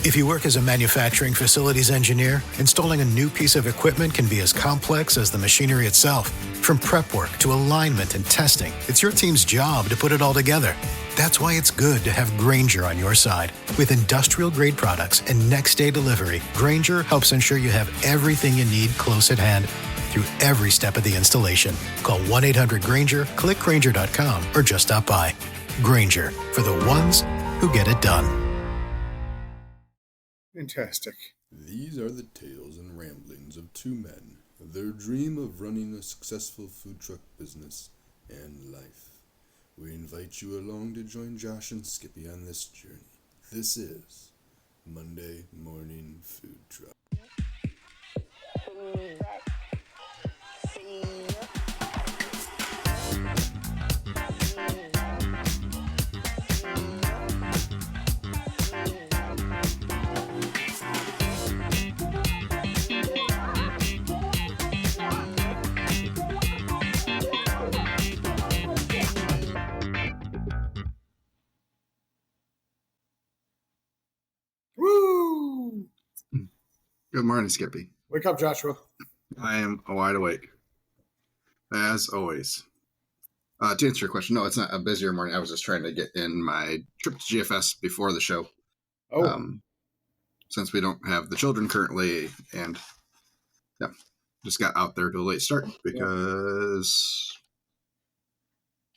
If you work as a manufacturing facilities engineer, installing a new piece of equipment can be as complex as the machinery itself. From prep work to alignment and testing, it's your team's job to put it all together. That's why it's good to have Grainger on your side. With industrial-grade products and next-day delivery, Grainger helps ensure you have everything you need close at hand through every step of the installation. Call 1-800-GRAINGER, click Grainger.com, or just stop by. Grainger, for the ones who get it done. Fantastic. These are the tales and ramblings of two men, their dream of running a successful food truck business and life. We invite you along to join Josh and Skippy on this journey. This is Monday Morning Food Truck. Woo! Good morning, Skippy. Wake up, Joshua. I am wide awake, as always. To answer your question, no, it's not a busier morning. I was just trying to get in my trip to GFS before the show. Since we don't have the children currently, and yeah, just got out there to a late start because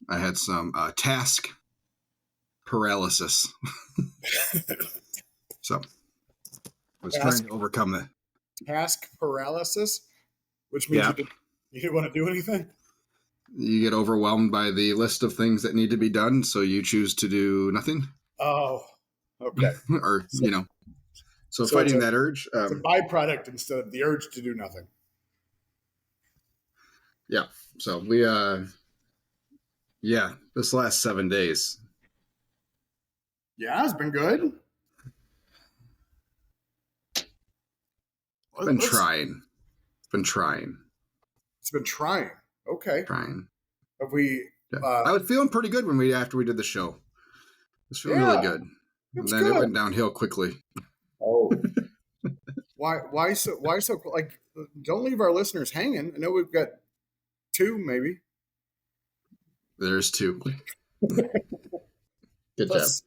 I had some task paralysis. So I was trying to overcome that. Task paralysis, which means you didn't want to do anything? You get overwhelmed by the list of things that need to be done, so you choose to do nothing. Oh, okay. Or, so fighting that urge. It's a byproduct instead of the urge to do nothing. Yeah. So we, this last 7 days. Yeah, it's been good. Been trying. It's been trying. Okay. Trying. Have we? Yeah. I was feeling pretty good after we did the show. It was feeling really good. And then it went downhill quickly. Oh. Why so like, don't leave our listeners hanging. I know we've got 2 maybe. There's 2. Good job. Let's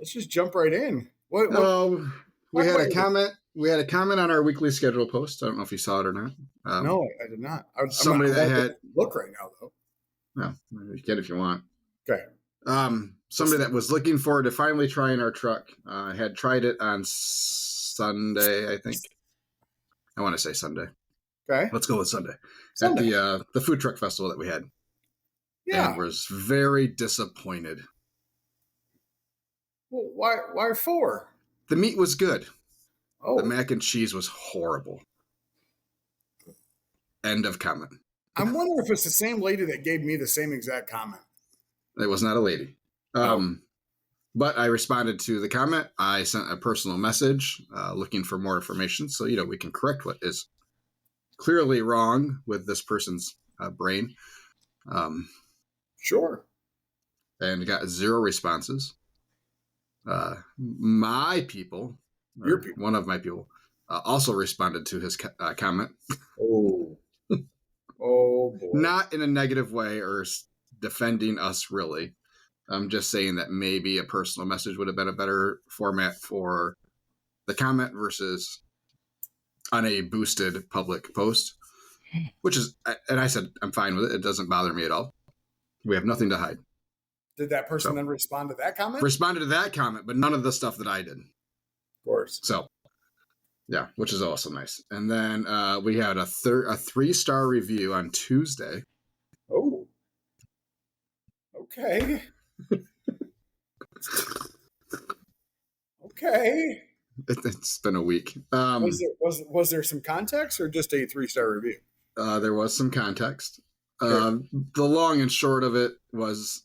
just jump right in. We had a comment. We had a comment on our weekly schedule post. I don't know if you saw it or not. No, I did not. Somebody that had look right now though. No, you can if you want. Okay. Somebody that was looking forward to finally trying our truck had tried it on Sunday, I think. I want to say Sunday. Okay. Let's go with Sunday. At the food truck festival that we had. Yeah. And was very disappointed. Well, why 4? The meat was good. Oh. The mac and cheese was horrible. End of comment. I'm wondering if it's the same lady that gave me the same exact comment. It was not a lady. But I responded to the comment. I sent a personal message looking for more information so, we can correct what is clearly wrong with this person's brain. Sure. And got 0 responses. My people, one of my people, also responded to his comment. Oh. Oh, boy. Not in a negative way or defending us, really. I'm just saying that maybe a personal message would have been a better format for the comment versus on a boosted public post, which is, and I said, I'm fine with it. It doesn't bother me at all. We have nothing to hide. Did that person then respond to that comment? Responded to that comment, but none of the stuff that I did. Of course. So, yeah, which is also nice. And then we had a 3-star review on Tuesday. Oh. Okay. Okay. It's been a week. Was there some context or just a 3-star review? There was some context. The long and short of it was,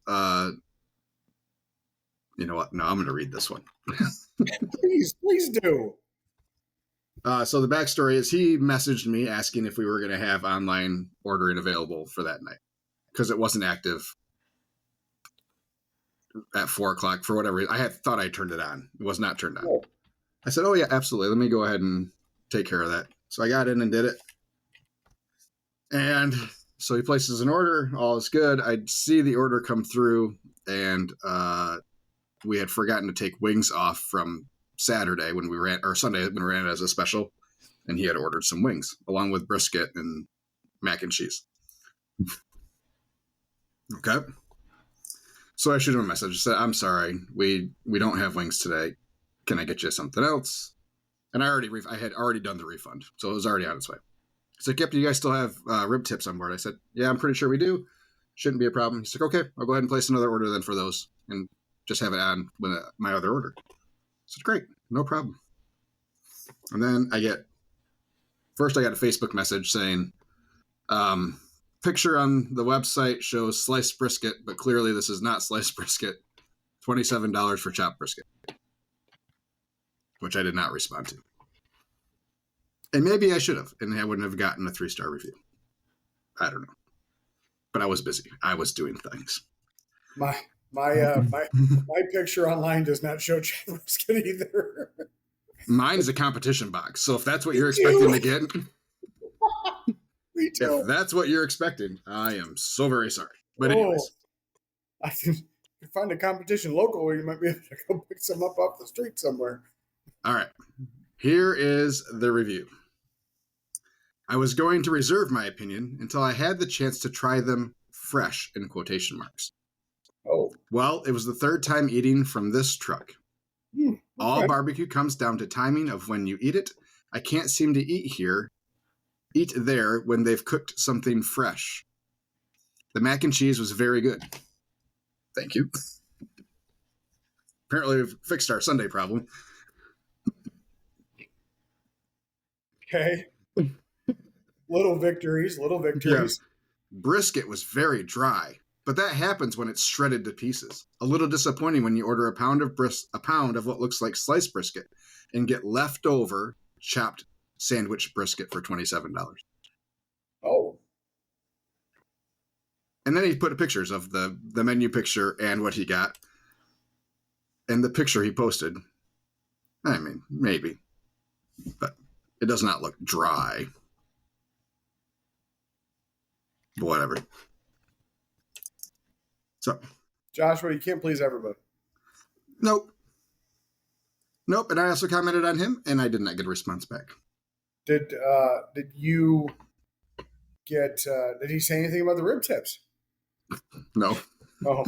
you know what? No, I'm going to read this one. Please do. So the backstory is he messaged me asking if we were going to have online ordering available for that night because it wasn't active at 4:00 for whatever reason. I thought I turned it on. It was not turned on. I said, oh, yeah, absolutely. Let me go ahead and take care of that. So I got in and did it. And so he places an order. All is good. I see the order come through, and we had forgotten to take wings off from Saturday when we ran, or Sunday when we ran it as a special. And he had ordered some wings along with brisket and mac and cheese. Okay. So I shoot him a message. I said, I'm sorry. We don't have wings today. Can I get you something else? And I had already done the refund, so it was already on its way. He's like, yep, do you guys still have rib tips on board? I said, yeah, I'm pretty sure we do. Shouldn't be a problem. He's like, okay, I'll go ahead and place another order then for those and just have it on with my other order. I said, great, no problem. And then I got a Facebook message saying, picture on the website shows sliced brisket, but clearly this is not sliced brisket. $27 for chopped brisket, which I did not respond to. And maybe I should have, and I wouldn't have gotten a 3-star review. I don't know. But I was busy. I was doing things. My picture online does not show chopped brisket either. Mine is a competition box. So if that's what you're expecting to get, Me too. if that's what you're expecting, I am so very sorry. But anyways, I can find a competition local where you might be able to go pick some up off the street somewhere. All right. Here is the review. I was going to reserve my opinion until I had the chance to try them fresh in quotation marks. Oh. Well, it was the third time eating from this truck. Okay. All barbecue comes down to timing of when you eat it. I can't seem to eat there when they've cooked something fresh. The mac and cheese was very good. Thank you. Apparently we've fixed our Sunday problem. Okay. Little victories. Yeah. Brisket was very dry, but that happens when it's shredded to pieces. A little disappointing when you order a pound of what looks like sliced brisket and get leftover chopped sandwich brisket for $27. Oh. And then he put pictures of the menu picture and what he got. And the picture he posted, I mean, maybe, but it does not look dry. Whatever. So, Joshua, you can't please everybody. Nope. And I also commented on him, and I did not get a response back. Did you get? Did he say anything about the rib tips? No. Oh.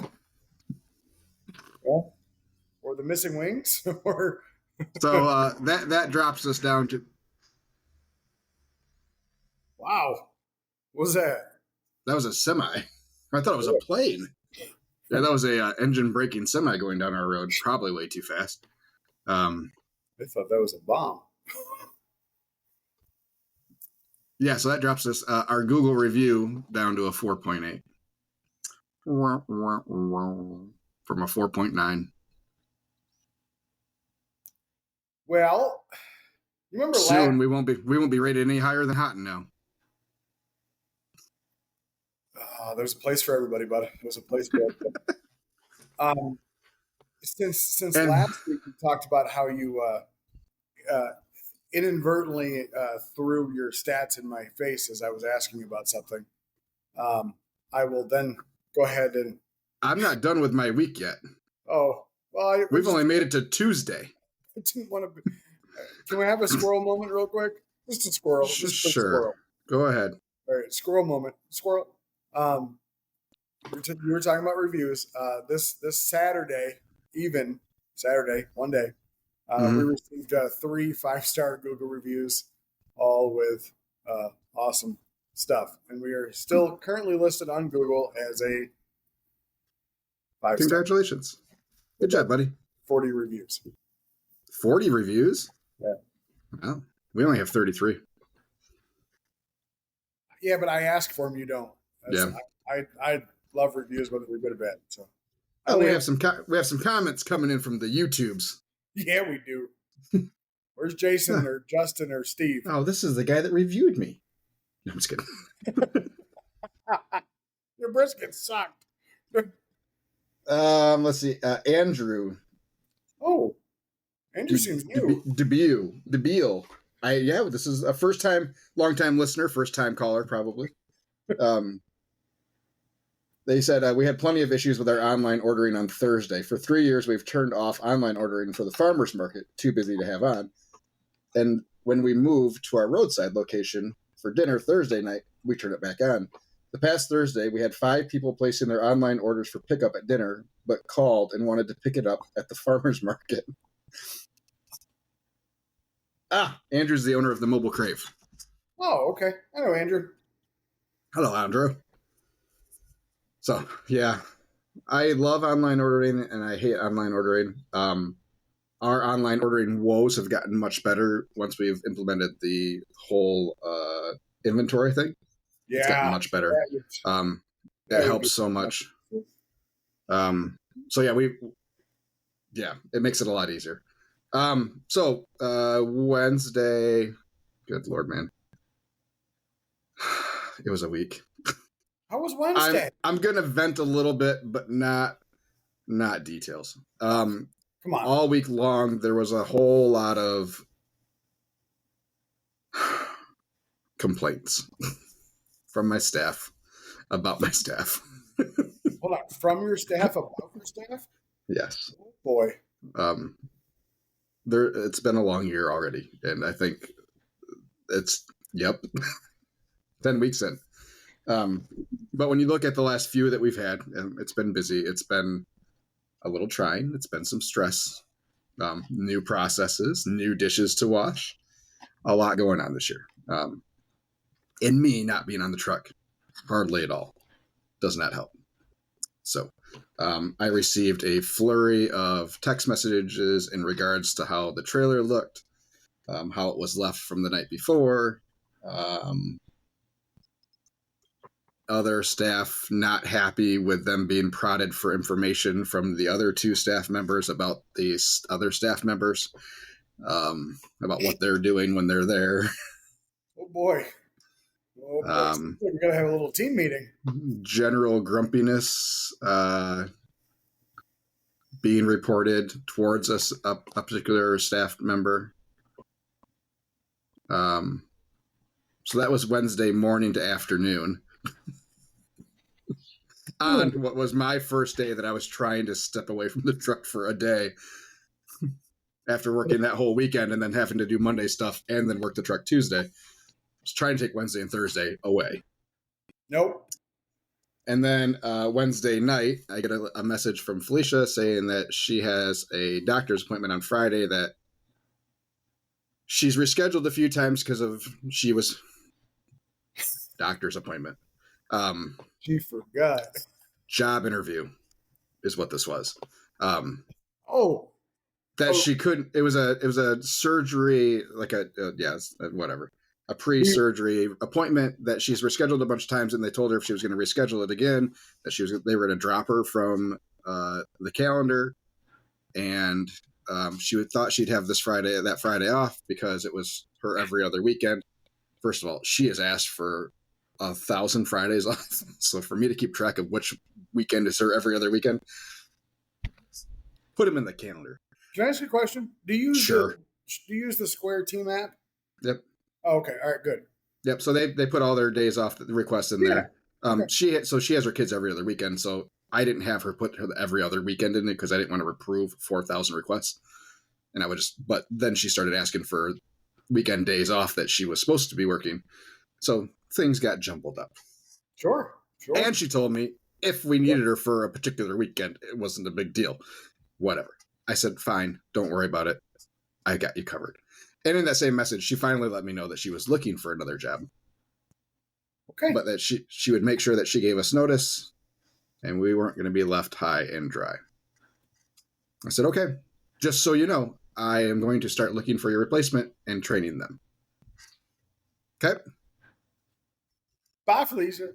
Well, or the missing wings, or so that drops us down to. Wow. What was that? That was a semi. I thought it was a plane. Yeah, that was a engine braking semi going down our road, probably way too fast. I thought that was a bomb. Yeah, so that drops us our Google review down to a 4.8 from a 4.9. Well, you remember soon we won't be rated any higher than Houghton now. There's a place for everybody, bud. There's a place for everybody. Since last week we talked about how you inadvertently threw your stats in my face as I was asking you about something. I will then go ahead and. I'm not done with my week yet. Oh well, we've only made it to Tuesday. I didn't want to. Can we have a squirrel moment real quick? Just a squirrel. Sure. Squirrel. Go ahead. All right, squirrel moment. Squirrel. You were talking about reviews. This Saturday, one day, we received 3 5-star Google reviews, all with awesome stuff, and we are still currently listed on Google as a 5-star. Congratulations! Good job, buddy. 40 reviews. 40 reviews? Yeah. Well, we only have 33. Yeah, but I ask for them. You don't. I love reviews, whether they're good or bad. So, we have some comments coming in from the YouTubes. Yeah, we do. Where's Jason or Justin or Steve? Oh, this is the guy that reviewed me. No, I'm just kidding. Your brisket sucked. Let's see. Andrew. Oh, Andrew seems new. Debut. This is a long time listener, first time caller, probably. They said, we had plenty of issues with our online ordering on Thursday. For 3 years, we've turned off online ordering for the farmer's market, too busy to have on. And when we moved to our roadside location for dinner Thursday night, we turned it back on. The past Thursday, we had 5 people placing their online orders for pickup at dinner, but called and wanted to pick it up at the farmer's market. Andrew's the owner of the Mobile Crave. Oh, okay. I know Andrew. Hello, Andrew. So, yeah, I love online ordering and I hate online ordering. Our online ordering woes have gotten much better once we've implemented the whole inventory thing. Yeah. It's gotten much better. It helps so much. It makes it a lot easier. Wednesday, good Lord, man. It was a week. How was Wednesday? I'm gonna vent a little bit, but not details. Come on. All week long, there was a whole lot of complaints from my staff about my staff. Hold on, from your staff about your staff? Yes. Oh boy. It's been a long year already, and I think it's 10 weeks in. But when you look at the last few that we've had, it's been busy. It's been a little trying. It's been some stress, new processes, new dishes to wash, a lot going on this year. And me not being on the truck hardly at all does not help. So I received a flurry of text messages in regards to how the trailer looked, how it was left from the night before, other staff not happy with them being prodded for information from the other 2 staff members about these other staff members, about what they're doing when they're there. Oh boy. We're going to have a little team meeting. General grumpiness being reported towards us, a particular staff member. So that was Wednesday morning to afternoon. On what was my first day that I was trying to step away from the truck for a day after working that whole weekend and then having to do Monday stuff and then work the truck Tuesday. I was trying to take Wednesday and Thursday away. Nope. And then Wednesday night, I get a message from Felicia saying that she has a doctor's appointment on Friday that she's rescheduled a few times because of she was doctor's appointment. She forgot. Job interview is what this was. She couldn't. It was a surgery, like whatever, a pre-surgery appointment that she's rescheduled a bunch of times, and they told her if she was going to reschedule it again, that they were going to drop her from the calendar, and she thought she'd have that Friday off because it was her every other weekend. First of all, she has asked for 1,000 Fridays off. So for me to keep track of which weekend is her every other weekend, put them in the calendar. Can I ask you a question? Do you use the Square Team app? Yep. Oh, okay. All right. Good. Yep. So they put all their days off the requests in there. Okay. She has her kids every other weekend. So I didn't have her put her every other weekend in it because I didn't want to approve 4,000 requests. And but then she started asking for weekend days off that she was supposed to be working. So things got jumbled up. Sure. And she told me if we needed her for a particular weekend, it wasn't a big deal. Whatever. I said, fine, don't worry about it. I got you covered. And in that same message, she finally let me know that she was looking for another job. Okay. But that she would make sure that she gave us notice and we weren't going to be left high and dry. I said, okay, just so you know, I am going to start looking for your replacement and training them. Okay. Bye, Felicia.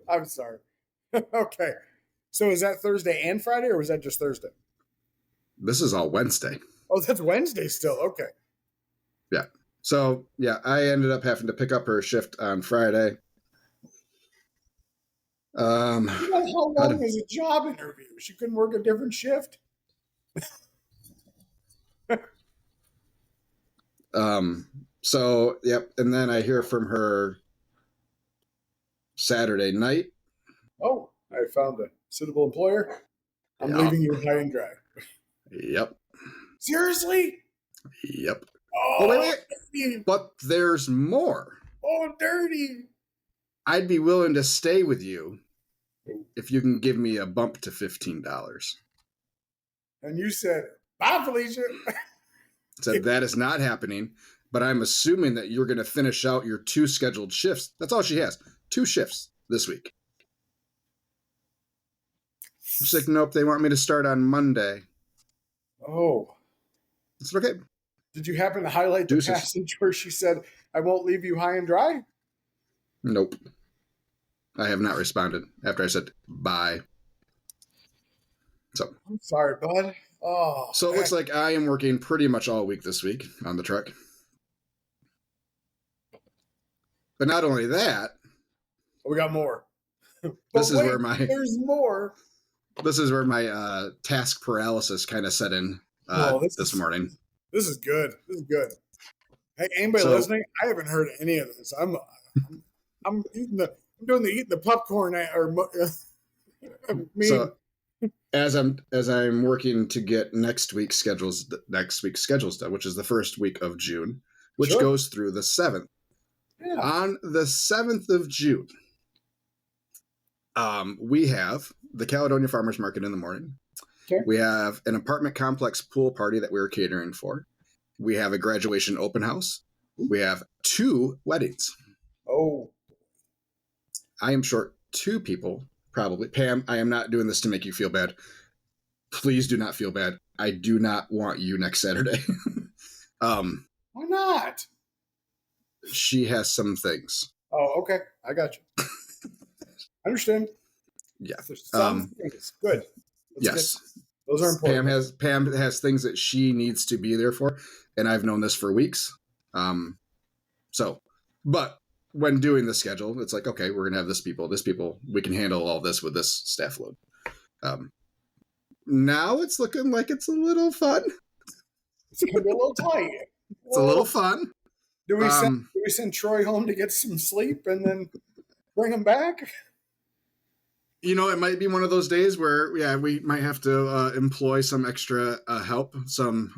I'm sorry. Okay. So is that Thursday and Friday, or was that just Thursday? This is all Wednesday. Oh, that's Wednesday still. Okay. Yeah. So, yeah, I ended up having to pick up her shift on Friday. How long is a job interview? She couldn't work a different shift? So, yep. And then I hear from her Saturday night. Oh, I found a suitable employer. I'm Yep. leaving you high and dry. Yep. Seriously? Yep. Oh, wait. dirty. But there's more. Oh, dirty. I'd be willing to stay with you if you can give me a bump to $15. And you said, bye, Felicia. Said that is not happening, but I'm assuming that you're going to finish out your 2 scheduled shifts. That's all she has. 2 shifts this week. She's like, nope, they want me to start on Monday. Oh. It's okay. Did you happen to highlight the passage where she said, I won't leave you high and dry? Nope. I have not responded after I said bye. So I'm sorry, bud. Oh. So it looks like I am working pretty much all week this week on the truck. But not only that, we got more. There's more. This is where my task paralysis kind of set in this morning. This is good. Hey, anybody listening? I haven't heard any of this. I'm eating the popcorn So as I'm working to get next week's schedules done, which is the first week of June, which goes through the 7th. Yeah. On the 7th of June, we have the Caledonia Farmers Market in the morning. Okay. We have an apartment complex pool party that we're catering for. We have a graduation open house. We have 2 weddings. Oh. I am short 2 people, probably. Pam, I am not doing this to make you feel bad. Please do not feel bad. I do not want you next Saturday. Why not? She has some things. Oh, okay. I got you. I understand. Yeah. Some things. Good. Yes. Those are important. Pam has things that she needs to be there for, and I've known this for weeks. But when doing the schedule, it's like, okay, we're gonna have this people, we can handle all this with this staff load. Now it's looking like it's a little fun. It's gonna be a little tight. It's a little fun. Do we send Troy home to get some sleep and then bring him back? You know, it might be one of those days where, we might have to employ some extra help, some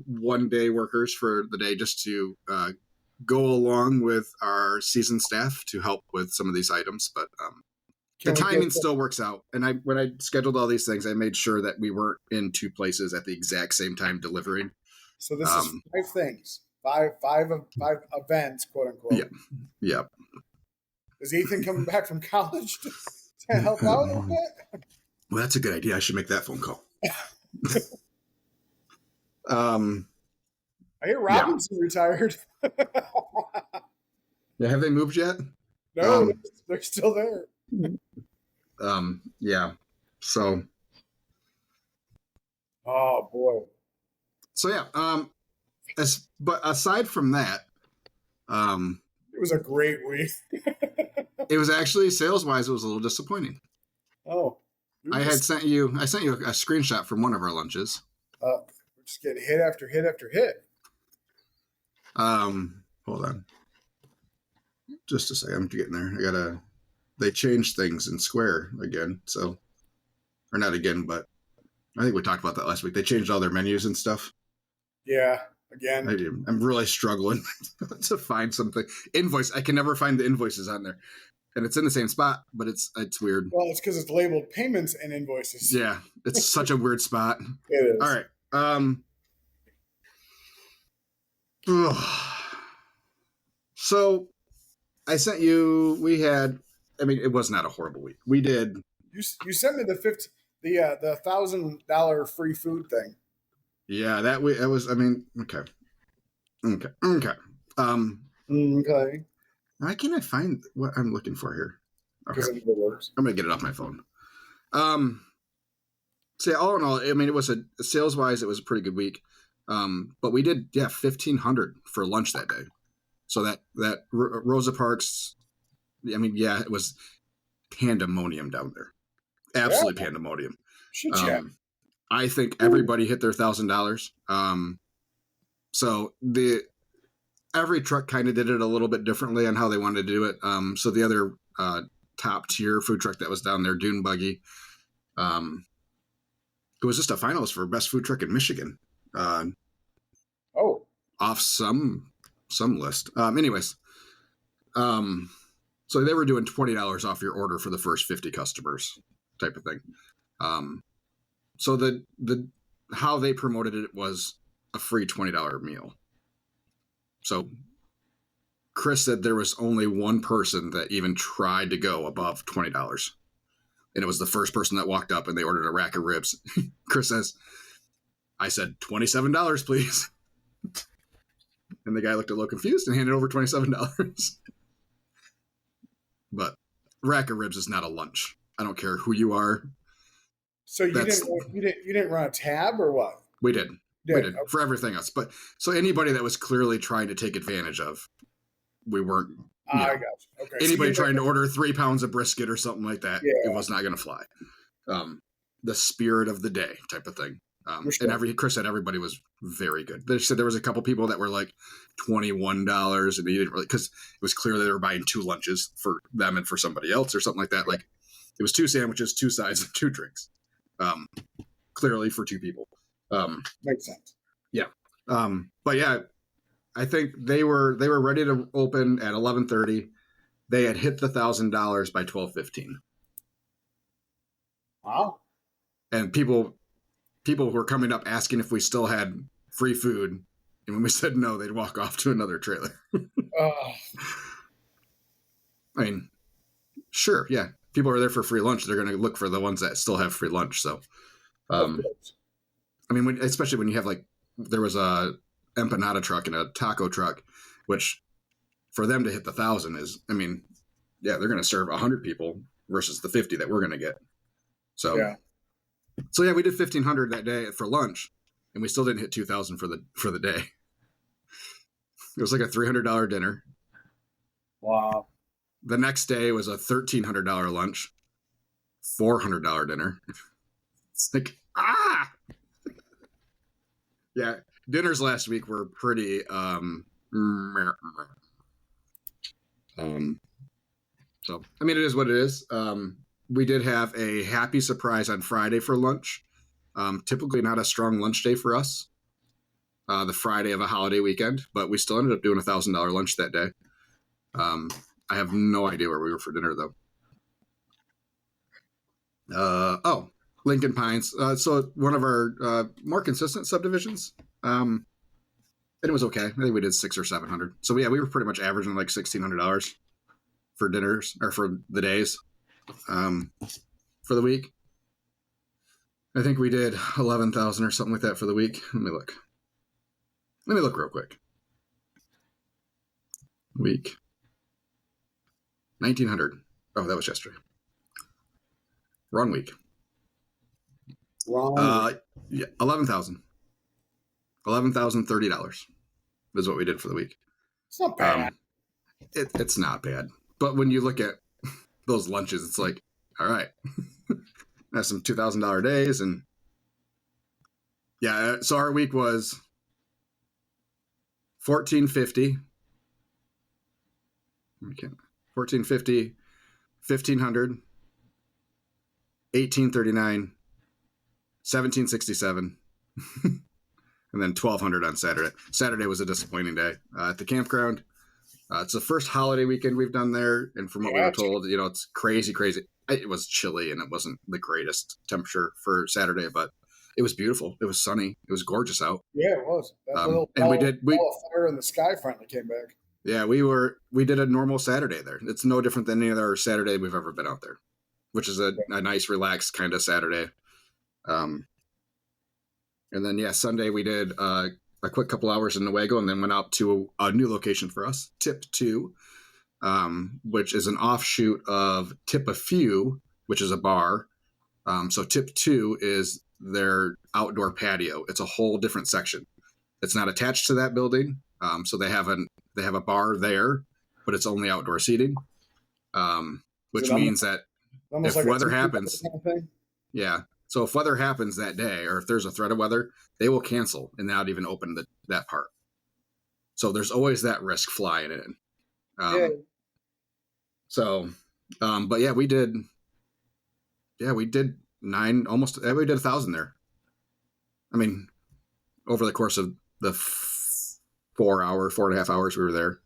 one-day workers for the day just to go along with our seasoned staff to help with some of these items. But the timing still works out. And when I scheduled all these things, I made sure that we weren't in 2 places at the exact same time delivering. So this is 5 things. Five events, quote unquote. Yeah. Is Ethan coming back from college to help out a little bit? Well, that's a good idea. I should make that phone call. I hear Robinson retired. Yeah, have they moved yet? No, they're still there. Yeah. So. Oh boy. So yeah. But aside from that, it was a great week. It was actually sales-wise, it was a little disappointing. Oh. I sent you a screenshot from one of our lunches. We're just getting hit after hit after hit. Hold on. Just a second, I'm getting there. They changed things in Square again, or not again, but I think we talked about that last week. They changed all their menus and stuff. Yeah, again. I'm really struggling to find something. Invoice, I can never find the invoices on there. And it's in the same spot, but it's weird. Well, it's because it's labeled payments and invoices. Yeah, it's such a weird spot. It is. All right. So I sent you. It was not a horrible week. We did. You sent me the $1,000 free food thing. Yeah, that was. Okay. Okay. Why can't I find what I'm looking for here? Because it works. I'm gonna get it off my phone. So all in all, it was sales wise, it was a pretty good week. But we did 1,500 for lunch that day. So that Rosa Parks, it was pandemonium down there. Absolutely pandemonium. Shit, yeah. I think everybody hit their $1,000. So every truck kind of did it a little bit differently on how they wanted to do it. So the other top tier food truck that was down there, Dune Buggy, it was just a finalist for best food truck in Michigan. Off some list. Anyways, so they were doing $20 off your order for the first 50 customers, type of thing. So the how they promoted it was a free $20 meal. So Chris said there was only one person that even tried to go above $20. And it was the first person that walked up and they ordered a rack of ribs. Chris says, I said, $27, please. And the guy looked a little confused and handed over $27. But rack of ribs is not a lunch. I don't care who you are. So you didn't run a tab or what? We did. We did for everything else. But so anybody that was clearly trying to take advantage of, we weren't. I got you. Okay. Anybody trying to order 3 pounds of brisket or something like that, it was not going to fly. The spirit of the day type of thing. Sure. And Chris said everybody was very good. They said there was a couple people that were like $21, and they didn't really, because it was clear they were buying 2 lunches for them and for somebody else or something like that. Like it was 2 sandwiches, 2 sides, and 2 drinks. Clearly for 2 people. Makes sense. Yeah. But yeah, I think they were ready to open at 11:30. They had hit the $1,000 by 12:15. Wow. And people were coming up asking if we still had free food. And when we said no, they'd walk off to another trailer. I mean, sure. Yeah. People are there for free lunch. They're going to look for the ones that still have free lunch. So, I mean, especially when you have there was a empanada truck and a taco truck, which for them to hit the 1,000 is, I mean, yeah, they're going to serve 100 people versus the 50 that we're going to get. So, yeah, we did 1,500 that day for lunch, and we still didn't hit 2,000 for the day. It was like a $300 dinner. Wow. The next day was a $1,300 lunch, $400 dinner. It's like, yeah. Dinners last week were pretty, so, I mean, it is what it is. We did have a happy surprise on Friday for lunch. Typically not a strong lunch day for us, the Friday of a holiday weekend, but we still ended up doing $1,000 lunch that day. I have no idea where we were for dinner, though. Lincoln Pines. So one of our more consistent subdivisions. And it was okay. I think we did 600 or 700. So yeah, we were pretty much averaging like $1,600 for dinners or for the days. For the week, I think we did 11,000 or something like that for the week. Let me look real quick. Week 1,900. Oh, that was yesterday. Wrong week. Yeah, 11,000. $11,030 is what we did for the week. It's not bad. It's not bad. But when you look at those lunches, it's like, all right, that's some $2,000 days. And yeah, so our week was $1,450. 1,450, 1,500, 1,839, 1,767, and then 1,200 on Saturday. Saturday was a disappointing day at the campground. It's the first holiday weekend we've done there, and from what we were told, it's crazy. It was chilly, and it wasn't the greatest temperature for Saturday, but it was beautiful. It was sunny. It was gorgeous out. Yeah, it was. That and we did fire in the sky finally came back. Yeah, we did a normal Saturday there. It's no different than any other Saturday we've ever been out there, which is a nice, relaxed kind of Saturday. And then, yeah, Sunday we did a quick couple hours in Newaygo and then went out to a new location for us, Tip 2, which is an offshoot of Tip a Few, which is a bar. So Tip 2 is their outdoor patio. It's a whole different section. It's not attached to that building. So they have a bar there, but it's only outdoor seating, which means that if weather happens, yeah. So if weather happens that day, or if there's a threat of weather, they will cancel and not even open that part. So there's always that risk flying in. Yeah. So, but yeah, we did 9, almost, we did 1,000 there. I mean, over the course of the 4.5 hours we were there.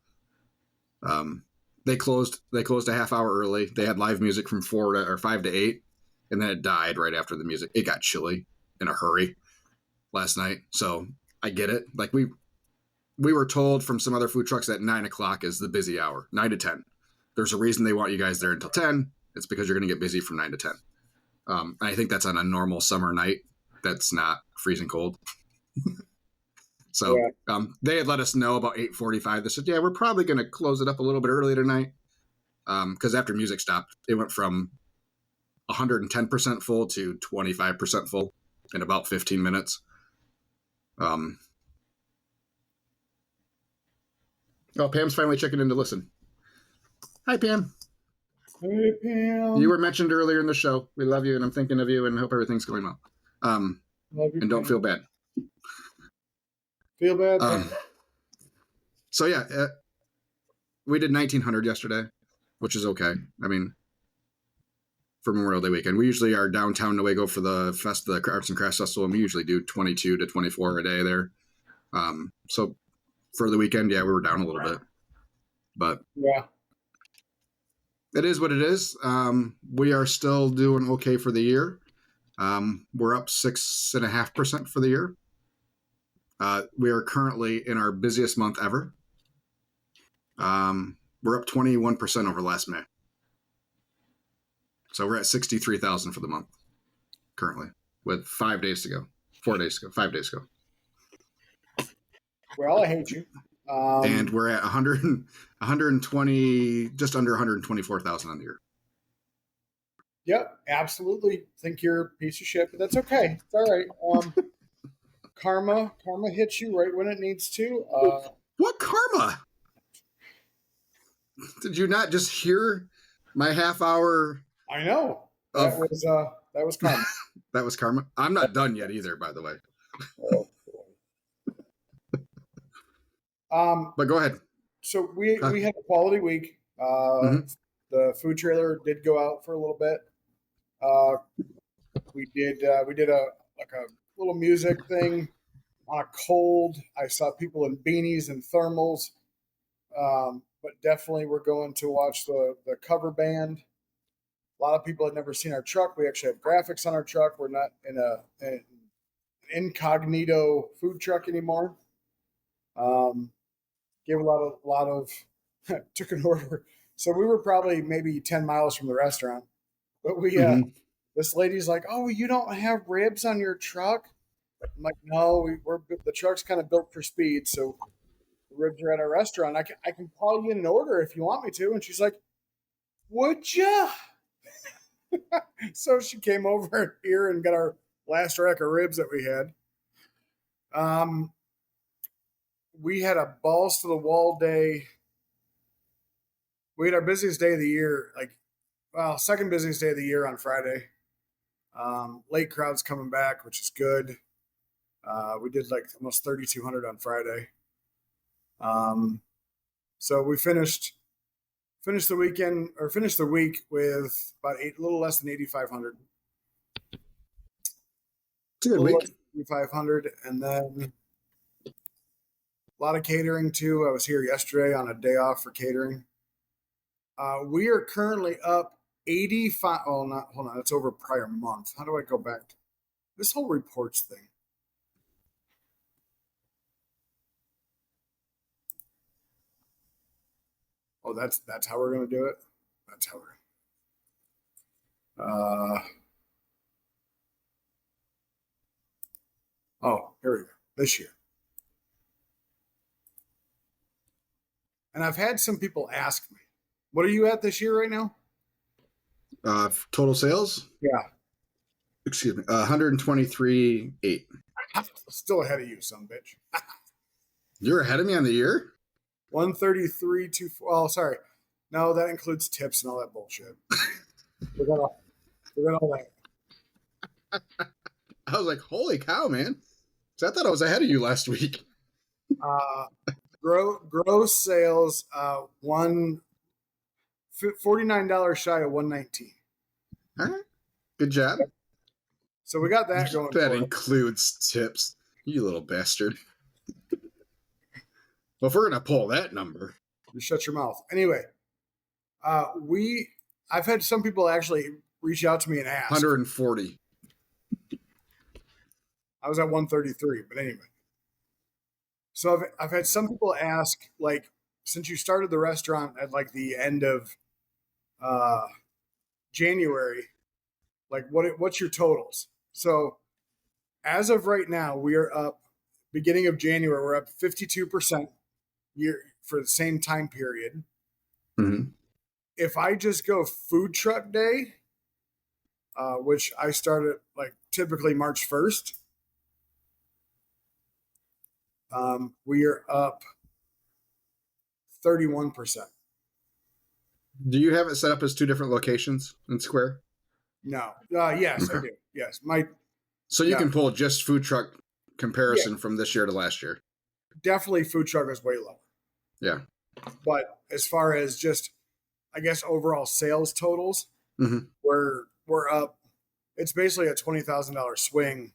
They closed a half hour early. They had live music from 5 to 8, and then it died right after the music. It got chilly in a hurry last night. So I get it. Like we were told from some other food trucks that 9 o'clock is the busy hour, 9 to 10. There's a reason they want you guys there until 10. It's because you're going to get busy from 9 to 10. I think that's on a normal summer night. That's not freezing cold. So they had let us know about 8:45. They said, yeah, we're probably going to close it up a little bit early tonight. Because after music stopped, it went from 110% full to 25% full in about 15 minutes. Oh, Pam's finally checking in to listen. Hi, Pam. Hey, Pam. You were mentioned earlier in the show. We love you, and I'm thinking of you, and hope everything's going well. Love you, and don't Pam. feel bad. Feel bad? So, yeah, we did 1,900 yesterday, which is okay. I mean, for Memorial Day weekend. We usually are downtown Newaygo for the Arts and Crafts Festival, and we usually do 22 to 24 a day there. So for the weekend, yeah, we were down a little bit. But yeah, it is what it is. We are still doing okay for the year. We're up 6.5% for the year. We are currently in our busiest month ever. We're up 21% over last May. So we're at 63,000 for the month currently, with 5 days to go, 4 days to go, 5 days to go. Well, I hate you. And we're at 120, just under 124,000 on the year. Yep, absolutely. Think you're a piece of shit, but that's okay. It's all right. Karma hits you right when it needs to. What karma? Did you not just hear my half hour? I know. That was karma. That was karma. I'm not done yet either, by the way. But go ahead. So we had a quality week. The food trailer did go out for a little bit. We did a little music thing on a cold. I saw people in beanies and thermals. But definitely we're going to watch the cover band. A lot of people had never seen our truck. We actually have graphics on our truck. We're not in an incognito food truck anymore. Gave a lot of took an order. So we were probably maybe 10 miles from the restaurant. But we this lady's like, "Oh, you don't have ribs on your truck?" I'm like, "No, the truck's kind of built for speed, so the ribs are at our restaurant. I can call you in an order if you want me to." And she's like, "Would ya?" So she came over here and got our last rack of ribs that we had. We had a balls to the wall day. We had our busiest day of the year, second busiest day of the year on Friday. Late crowds coming back, which is good. We did like almost 3,200 on Friday. So we finished the weekend, or finished the week with about a little less than 8,500. It's a good week. 8,500, and then a lot of catering too. I was here yesterday on a day off for catering. We are currently up 85. Oh, not hold on. That's over prior month. How do I go back to this whole reports thing? Oh, that's how we're going to do it. That's how we're. Oh, here we go. This year. And I've had some people ask me, "What are you at this year right now?" Total sales? Yeah. Excuse me. 123.8. I'm still ahead of you, son bitch. You're ahead of me on the year? 133.24. Oh, sorry. No, that includes tips and all that bullshit. We're gonna all that. I was like, holy cow, man. So I thought I was ahead of you last week. Gross sales, $49 shy of 119. All right. Good job. So we got that going. That for includes tips. You little bastard. Well, if we're going to pull that number. You shut your mouth. Anyway, I've had some people actually reach out to me and ask. 140. I was at 133, but anyway. So I've had some people ask, like, since you started the restaurant at like the end of January, like what's your totals? So as of right now, we are up. Beginning of January, we're up 52% year for the same time period. Mm-hmm. If I just go food truck day, which I started like typically March 1st, we are up 31%. Do you have it set up as 2 different locations in Square? No. Yes, I do. Yes. So you can pull just food truck comparison from this year to last year. Definitely food truck is way lower. Yeah. But as far as just, I guess, overall sales totals, we're up. It's basically a $20,000 swing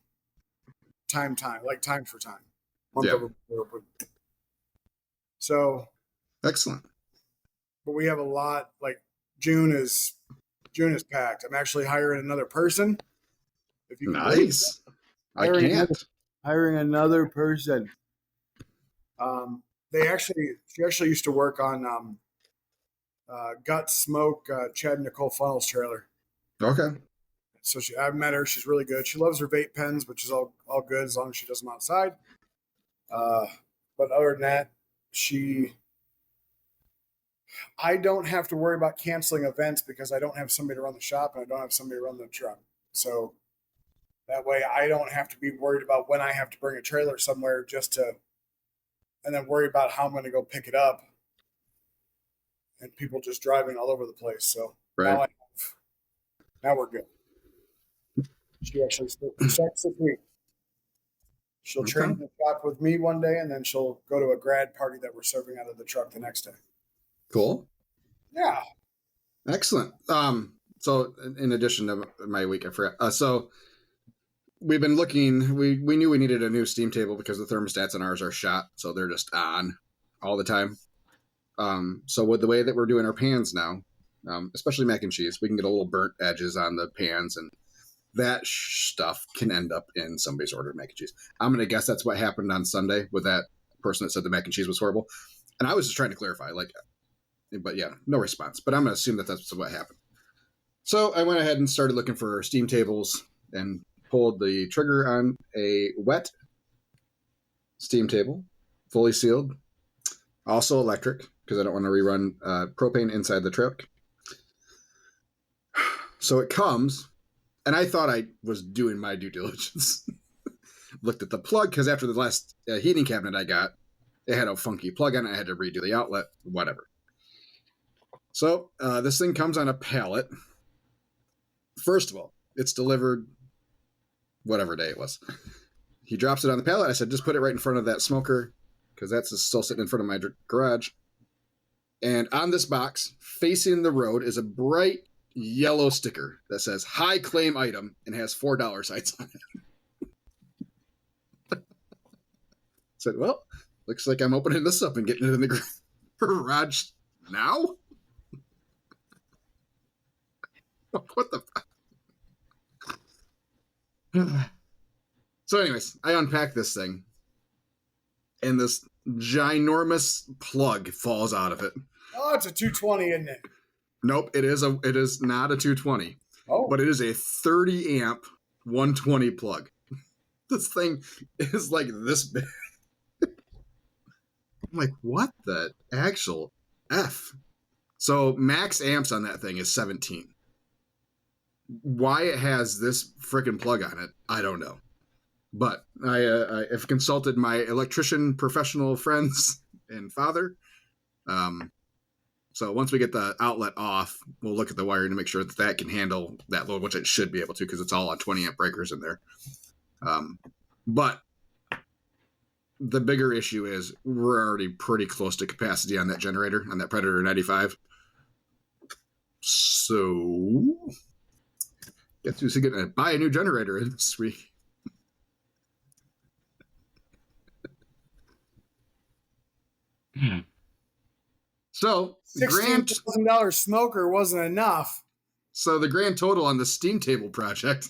time for time. Over. So excellent. But we have a lot, like June is packed. I'm actually hiring another person. If you can nice. I can't. Hiring another person. She actually used to work on Gut Smoke, Chad and Nicole Funnels trailer. Okay. So I met her. She's really good. She loves her vape pens, which is all good as long as she does them outside. But other than that, I don't have to worry about canceling events because I don't have somebody to run the shop and I don't have somebody to run the truck. So that way I don't have to be worried about when I have to bring a trailer somewhere and then worry about how I'm going to go pick it up and people just driving all over the place. So right. Now we're good. She actually starts this week. She'll train in the shop with me one day, and then she'll go to a grad party that we're serving out of the truck the next day. Cool. Yeah. Excellent. So in addition to my week, I forgot. So we've been looking. We knew we needed a new steam table because the thermostats on ours are shot, so they're just on all the time. So with the way that we're doing our pans now, especially mac and cheese, we can get a little burnt edges on the pans, and that stuff can end up in somebody's ordered mac and cheese. I'm going to guess that's what happened on Sunday with that person that said the mac and cheese was horrible. And I was just trying to clarify, but yeah, no response. But I'm going to assume that that's what happened. So I went ahead and started looking for steam tables and pulled the trigger on a wet steam table, fully sealed, also electric, because I don't want to rerun propane inside the truck. So it comes, and I thought I was doing my due diligence. Looked at the plug, because after the last heating cabinet I got, it had a funky plug on it. I had to redo the outlet, whatever. So this thing comes on a pallet. First of all, it's delivered whatever day it was. He drops it on the pallet. I said, just put it right in front of that smoker, because that's still sitting in front of my garage. And on this box, facing the road, is a bright yellow sticker that says high claim item and has $4 signs on it. Said, well, looks like I'm opening this up and getting it in the garage now. What the fuck? So anyways, I unpack this thing and this ginormous plug falls out of it. Oh, it's a 220, isn't it? Nope, it is not a 220. Oh. But it is a 30 amp 120 plug. This thing is like this big. I'm like, what the actual F? So max amps on that thing is 17. Why it has this freaking plug on it, I don't know. But I have consulted my electrician professional friends and father. So once we get the outlet off, we'll look at the wiring to make sure that that can handle that load, which it should be able to because it's all on 20 amp breakers in there. But the bigger issue is we're already pretty close to capacity on that generator, on that Predator 95. So guess who's going to buy a new generator this week? So the $16,000 smoker wasn't enough. So the grand total on the steam table project,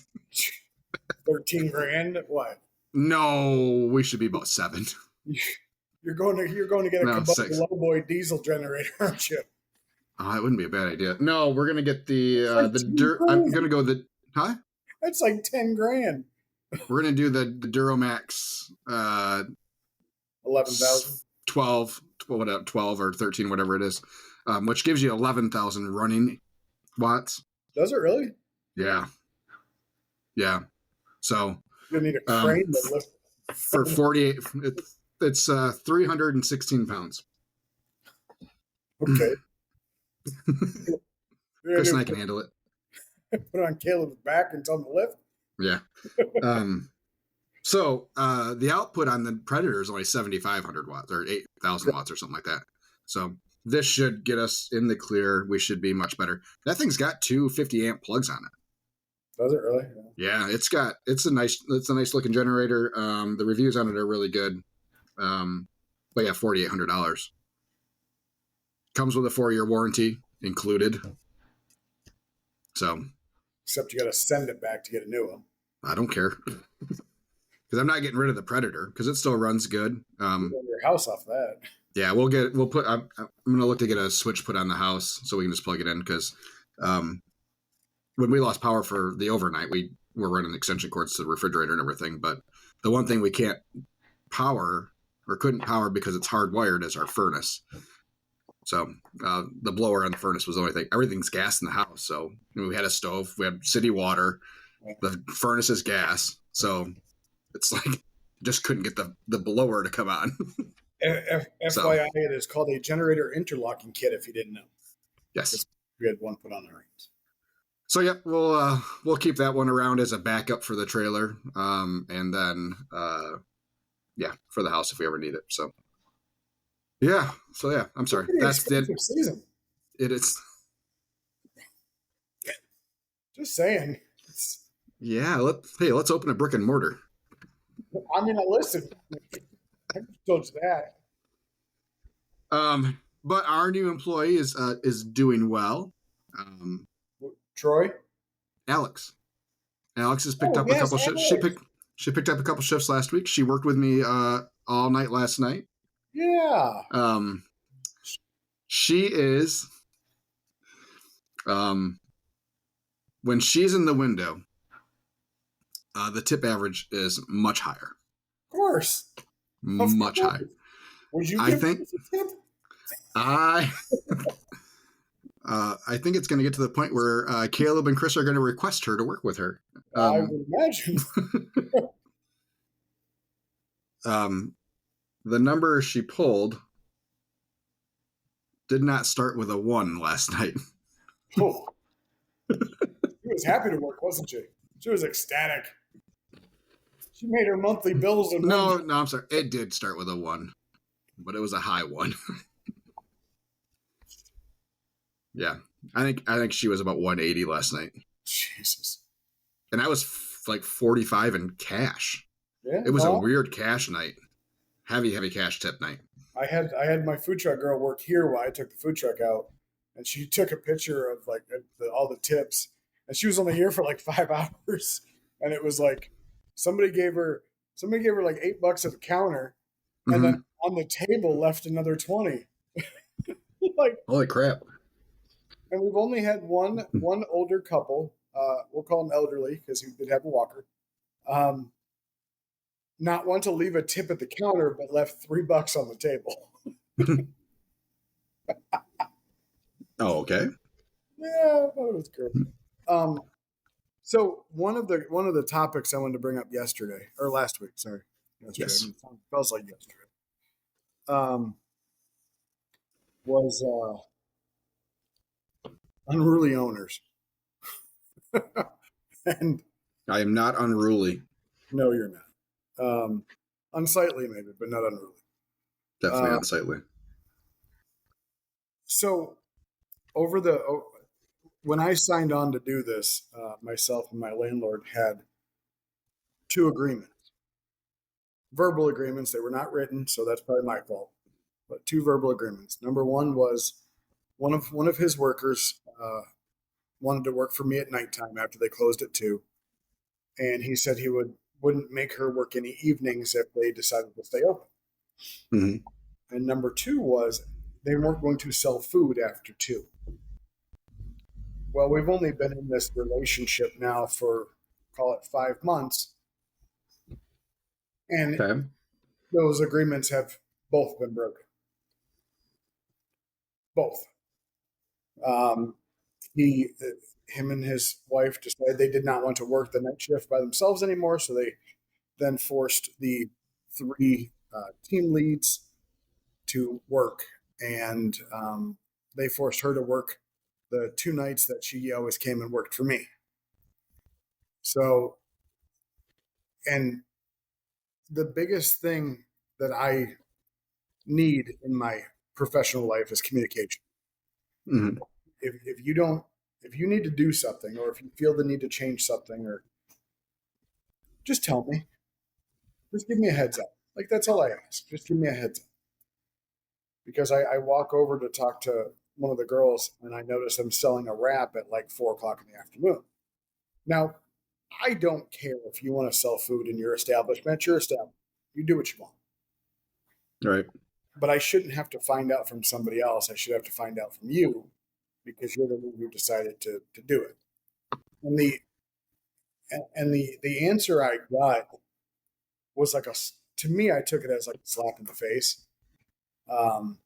13 grand. What? No, we should be about 7. You're going to get a No, 6. lowboy diesel generator, aren't you? Oh, that wouldn't be a bad idea. No, we're gonna get the dirt. I'm gonna go the huh? That's like 10 grand. We're gonna do the Duramax 11,000. 12 or 13, whatever it is, which gives you 11,000 running watts. Does it really? Yeah. So you need a crane to lift for 48. It's 316 pounds. Okay. Chris and I can handle it. Put it on Caleb's back and tell him to lift. Yeah. So the output on the Predator is only 7,500 watts or 8,000 watts or something like that. So this should get us in the clear. We should be much better. That thing's got 2 50 amp plugs on it. Does it really? Yeah, it's a nice looking generator. The reviews on it are really good. But yeah, $4,800. Comes with a 4-year warranty included. So, except you got to send it back to get a new one. I don't care because I'm not getting rid of the Predator because it still runs good. Your house off that. Yeah, I'm gonna look to get a switch put on the house so we can just plug it in because when we lost power for the overnight, we were running extension cords to the refrigerator and everything. But the one thing we can't power or couldn't power because it's hardwired is our furnace. So the blower on the furnace was the only thing. Everything's gas in the house. So we had a stove, we had city water, the furnace is gas. So it's like just couldn't get the blower to come on. FYI, it is called a generator interlocking kit. If you didn't know, yes, we had one put on the rings. So yeah, we'll keep that one around as a backup for the trailer, and then for the house if we ever need it. So. Yeah. So yeah, I'm sorry. That's it. Season. It is. Just saying. Yeah. Let's open a brick and mortar. I mean, I listened. I told you that. But our new employee is doing well. Troy. Alex has picked up a couple shifts. She picked up a couple shifts last week. She worked with me all night last night. Yeah. She is when she's in the window, the tip average is much higher. Of course. Much higher. Would you I think I think it's going to get to the point where Caleb and Chris are going to request her to work with her. I would imagine. The number she pulled did not start with a 1 last night. Oh. She was happy to work, wasn't she? She was ecstatic. She made her monthly bills. No, I'm sorry. It did start with a 1, but it was a high 1. Yeah, I think she was about 180 last night. Jesus. And I was like 45 in cash. Yeah, it was a weird cash night. Heavy cash tip night. I had my food truck girl work here while I took the food truck out, and she took a picture of like all the tips, and she was only here for like 5 hours, and it was like somebody gave her like $8 at the counter, and then on the table left another 20. Like, holy crap! And we've only had one older couple. We'll call him elderly because he did have a walker. Not want to leave a tip at the counter, but left $3 on the table. Oh, okay. Yeah, I thought it was good. So one of the topics I wanted to bring up last week. Sorry, yesterday. Yes. It feels like yesterday. Was unruly owners. And I am not unruly. no, you're not. Unsightly maybe, but not unruly. Definitely unsightly. So when I signed on to do this, myself and my landlord had 2 agreements, verbal agreements. They were not written, so that's probably my fault. But 2 verbal agreements. Number one was one of his workers wanted to work for me at nighttime after they closed at 2, and he said he wouldn't make her work any evenings if they decided to stay open. Mm-hmm. And number 2 was they weren't going to sell food after 2. Well, we've only been in this relationship now for, call it, 5 months, and Okay. those agreements have both been broken. Both. Um, him and his wife decided they did not want to work the night shift by themselves anymore, so they then forced the 3 team leads to work, and they forced her to work the 2 nights that she always came and worked for me. So, and the biggest thing that I need in my professional life is communication. Mm-hmm. If you need to do something, or if you feel the need to change something, or just tell me, just give me a heads up. Like, that's all I ask. Just give me a heads up. Because I walk over to talk to one of the girls, and I notice them selling a wrap at like 4 o'clock in the afternoon. Now, I don't care if you want to sell food in your establishment. Your establishment, you do what you want. Right. But I shouldn't have to find out from somebody else. I should have to find out from you, because you're the one who decided to do it. And the answer I got was like to me, I took it as like a slap in the face. Um,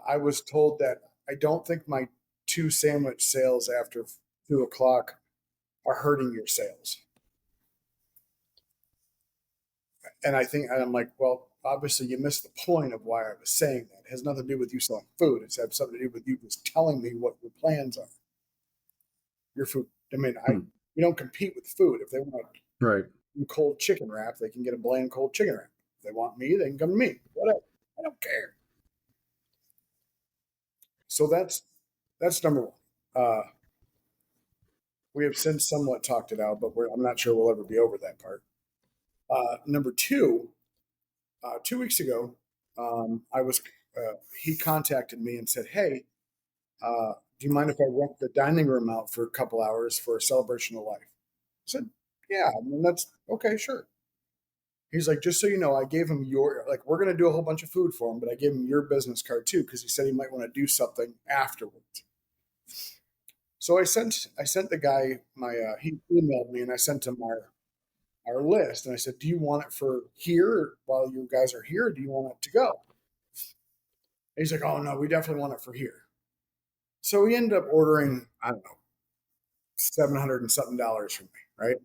I was told that I don't think my 2 sandwich sales after 2 o'clock are hurting your sales. And I'm like, well, obviously you missed the point of why I was saying that. It has nothing to do with you selling food. It's had something to do with you just telling me what your plans are. Your food. I mean, we don't compete with food. If they want Right. a cold chicken wrap, they can get a bland cold chicken wrap. If they want me, they can come to me. Whatever. I don't care. So that's number one. We have since somewhat talked it out, but I'm not sure we'll ever be over that part. Number 2, 2 weeks ago, he contacted me and said, "Hey, do you mind if I rent the dining room out for a couple hours for a celebration of life?" I said, "Yeah, I mean, that's okay, sure." He's like, "Just so you know, I gave him we're going to do a whole bunch of food for him, but I gave him your business card too, because he said he might want to do something afterwards." So I sent the guy he emailed me, and I sent him our list, and I said, "Do you want it for here while you guys are here, or do you want it to go?" And he's like, "Oh no, we definitely want it for here." So he ended up ordering, I don't know, $700 and something from me, right?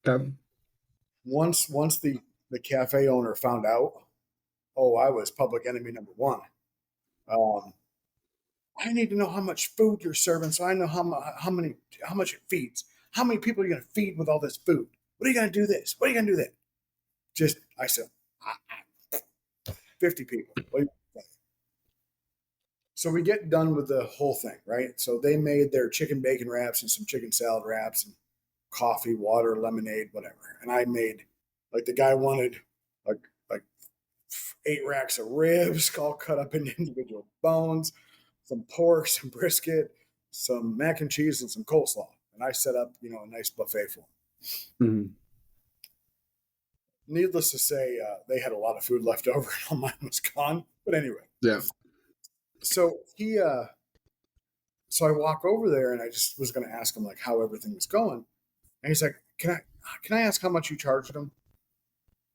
Okay. Once the cafe owner found out, oh, I was public enemy number 1. I need to know how much food you're serving, so I know how much it feeds. How many people are you going to feed with all this food? What are you going to do this? What are you going to do that? Just, I said, 50 people. So we get done with the whole thing, right? So they made their chicken bacon wraps and some chicken salad wraps and coffee, water, lemonade, whatever. And I made, like, the guy wanted like 8 racks of ribs all cut up into individual bones, some pork, some brisket, some mac and cheese, and some coleslaw. And I set up, a nice buffet for them. Mm-hmm. Needless to say, they had a lot of food left over, and all mine was gone. But anyway, Yeah. So so I walk over there, and I just was going to ask him like how everything was going, and he's like, "Can I ask how much you charged him?"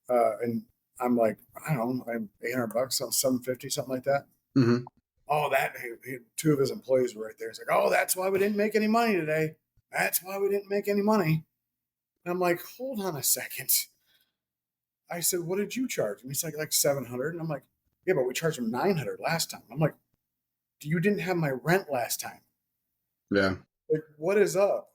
And I'm like, "I don't know, I'm $800, something, 750, something like that." Mm-hmm. Oh, 2 of his employees were right there. He's like, "Oh, that's why we didn't make any money today. That's why we didn't make any money." And I'm like, "Hold on a second." I said, "What did you charge?" And he's like 700. And I'm like, "Yeah, but we charged him 900 last time." I'm like, "You didn't have my rent last time. Yeah. Like, what is up?